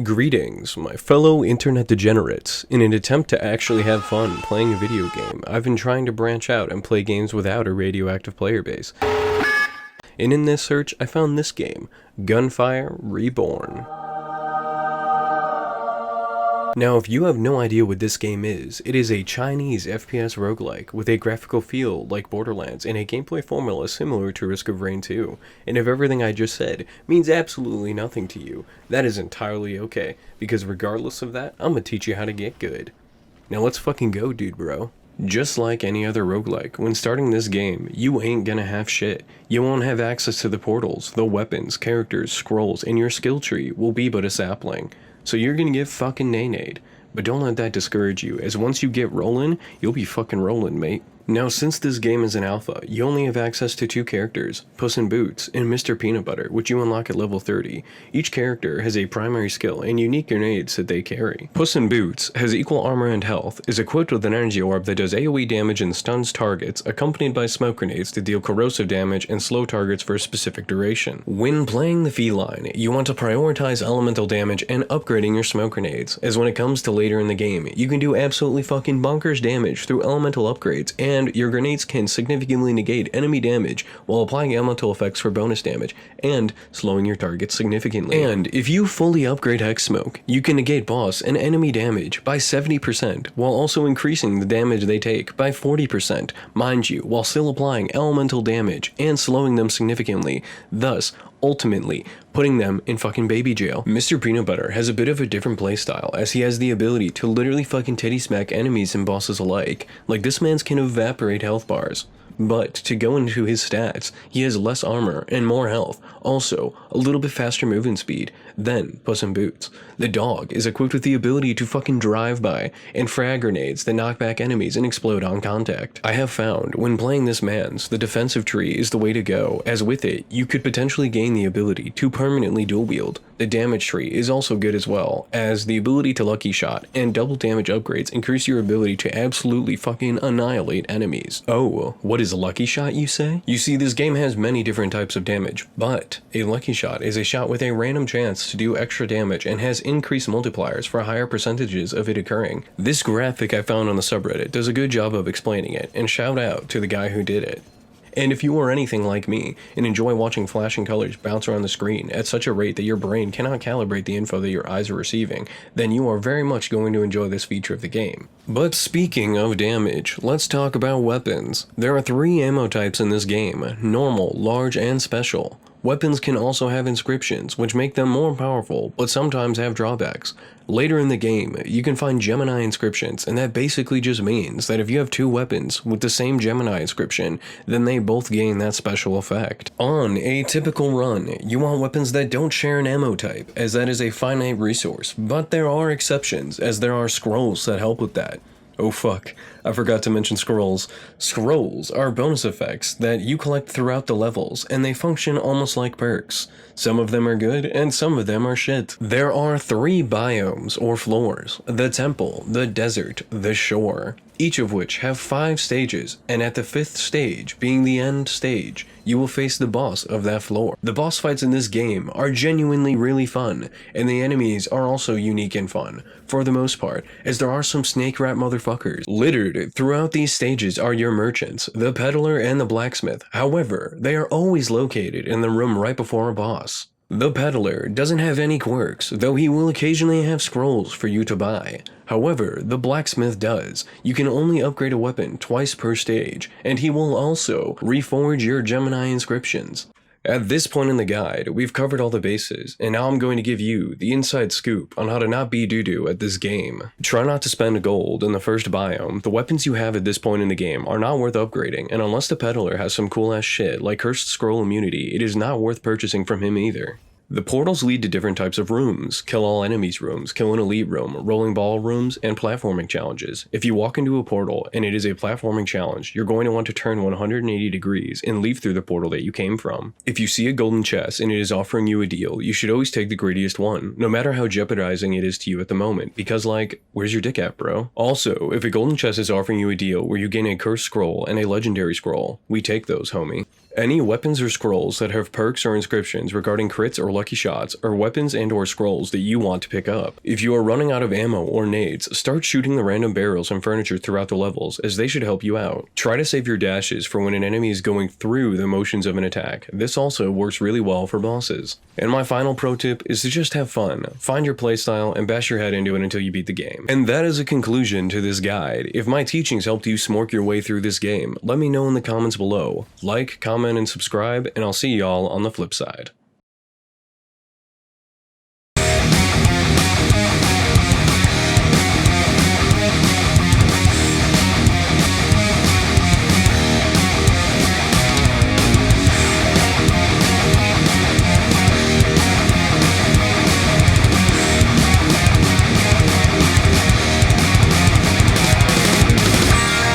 Greetings, my fellow internet degenerates. In an attempt to actually have fun playing a video game, I've been trying to branch out and play games without a radioactive player base. And in this search, I found this game, Gunfire Reborn. Now, if you have no idea what this game is, it is a Chinese FPS roguelike with a graphical feel like Borderlands and a gameplay formula similar to Risk of Rain 2. And if everything I just said means absolutely nothing to you, that is entirely okay, because regardless of that, I'm gonna teach you how to get good. Now let's fucking go, dude bro. Just like any other roguelike, when starting this game, you ain't gonna have shit. You won't have access to the portals, the weapons, characters, scrolls, and your skill tree will be but a sapling. So you're gonna get fucking nay-nayed. But don't let that discourage you, as once you get rolling, you'll be fucking rolling, mate. Now, since this game is an alpha, you only have access to two characters, Puss in Boots and Mr. Peanut Butter, which you unlock at level 30. Each character has a primary skill and unique grenades that they carry. Puss in Boots has equal armor and health, is equipped with an energy orb that does AoE damage and stuns targets, accompanied by smoke grenades to deal corrosive damage and slow targets for a specific duration. When playing the feline, you want to prioritize elemental damage and upgrading your smoke grenades, as when it comes to later in the game, you can do absolutely fucking bonkers damage through elemental upgrades, and your grenades can significantly negate enemy damage while applying elemental effects for bonus damage, and slowing your targets significantly. And if you fully upgrade Hex Smoke, you can negate boss and enemy damage by 70%, while also increasing the damage they take by 40%, mind you, while still applying elemental damage and slowing them significantly, thus ultimately putting them in fucking baby jail. Mr. Peanut Butter has a bit of a different playstyle, as he has the ability to literally fucking titty smack enemies and bosses alike. Like, this man's can evaporate health bars. But to go into his stats, he has less armor and more health, also a little bit faster movement speed than Puss in Boots. The dog is equipped with the ability to fucking drive by and frag grenades that knock back enemies and explode on contact. I have found when playing this man's, the defensive tree is the way to go, as with it, you could potentially gain the ability to permanently dual wield. The damage tree is also good as well, as the ability to lucky shot and double damage upgrades increase your ability to absolutely fucking annihilate enemies. Oh, what is a lucky shot, you say? You see, this game has many different types of damage, but a lucky shot is a shot with a random chance to do extra damage and has increased multipliers for higher percentages of it occurring. This graphic I found on the subreddit does a good job of explaining it, and shout out to the guy who did it. And if you are anything like me and enjoy watching flashing colors bounce around the screen at such a rate that your brain cannot calibrate the info that your eyes are receiving, then you are very much going to enjoy this feature of the game. But speaking of damage, let's talk about weapons. There are 3 ammo types in this game: normal, large, and special. Weapons can also have inscriptions, which make them more powerful, but sometimes have drawbacks. Later in the game, you can find Gemini inscriptions, and that basically just means that if you have 2 weapons with the same Gemini inscription, then they both gain that special effect. On a typical run, you want weapons that don't share an ammo type, as that is a finite resource, but there are exceptions, as there are scrolls that help with that. Oh fuck, I forgot to mention scrolls. Scrolls are bonus effects that you collect throughout the levels, and they function almost like perks. Some of them are good, and some of them are shit. There are 3 biomes, or floors: the temple, the desert, the shore, each of which have 5 stages, and at the 5th stage, being the end stage, you will face the boss of that floor. The boss fights in this game are genuinely really fun, and the enemies are also unique and fun, for the most part, as there are some snake rat motherfuckers. Littered throughout these stages are your merchants, the peddler and the blacksmith. However, they are always located in the room right before a boss. The peddler doesn't have any quirks, though he will occasionally have scrolls for you to buy. However, the blacksmith does. You can only upgrade a weapon twice per stage, and he will also reforge your Gemini inscriptions. At this point in the guide, we've covered all the bases, and now I'm going to give you the inside scoop on how to not be doo-doo at this game. Try not to spend gold in the first biome. The weapons you have at this point in the game are not worth upgrading, and unless the peddler has some cool ass shit like cursed scroll immunity, it is not worth purchasing from him either. The portals lead to different types of rooms: kill all enemies rooms, kill an elite room, rolling ball rooms, and platforming challenges. If you walk into a portal and it is a platforming challenge, you're going to want to turn 180 degrees and leave through the portal that you came from. If you see a golden chest and it is offering you a deal, you should always take the greediest one, no matter how jeopardizing it is to you at the moment, because like, where's your dick at, bro? Also, if a golden chest is offering you a deal where you gain a cursed scroll and a legendary scroll, we take those, homie. Any weapons or scrolls that have perks or inscriptions regarding crits or lucky shots, or weapons and or scrolls that you want to pick up. If you are running out of ammo or nades, start shooting the random barrels and furniture throughout the levels, as they should help you out. Try to save your dashes for when an enemy is going through the motions of an attack. This also works really well for bosses. And my final pro tip is to just have fun. Find your playstyle and bash your head into it until you beat the game. And that is a conclusion to this guide. If my teachings helped you smork your way through this game, let me know in the comments below. Like, comment, and subscribe, and I'll see y'all on the flip side.